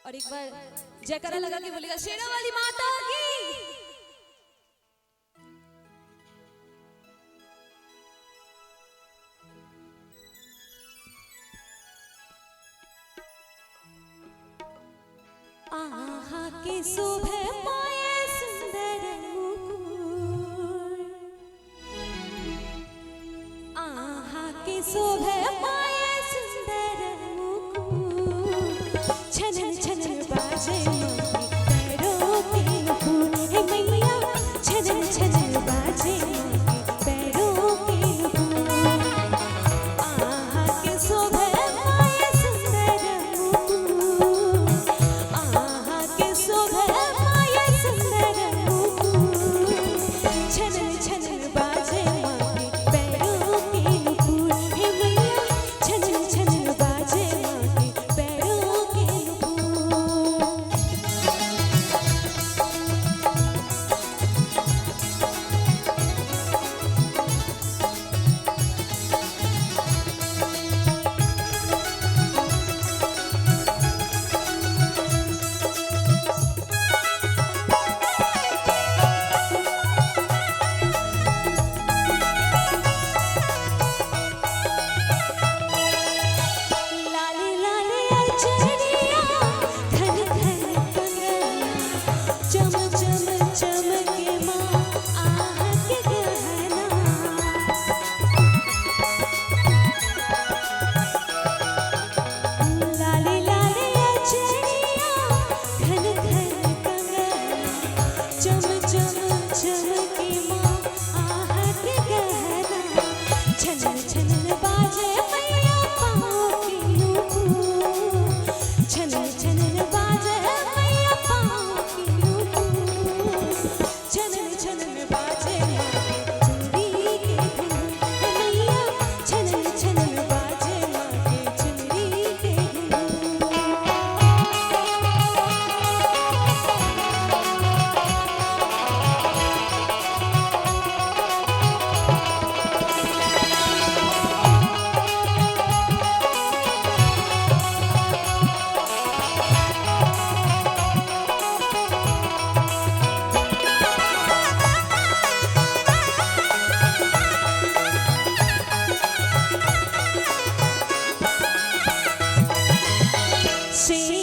और एक बार जयकारा लगा के बोलेगा शेरा वाली माता की। आहा के शोभे पाए सुंदर मुकुट, आहा के शोभे पाए सुंदर मुकुट, छनन छनन बाजे मोती पैरों के नुपुर, हे मैया छनन छनन बाजे मोती पैरों के नुपुर। आहा के शोभे पाए सुंदर मुकुट, आहा के शोभे पाए सुंदर मुकुट, छनन छनन बाजे मोती पैरों के नुपुर, हे मैया छनन छनन बाजे मोती पैरों के नुपुर। लाले लाले अचरिया घन घन कंगना, चम चम चमके माँ आह के गहना। लाले लाले अचरिया घन घन कंगना, चम चम चमके माँ आह के गहना। छनन छनन बाजे मैया पाँव की नुपुर, छनन छनन बाजे मैया पाँव की नुपुर, छनन छनन बाजे माँ के चुनरी के घुंघरू, हे मैया छनन छनन बाजे माँ के चुनरी के घुंघरू। See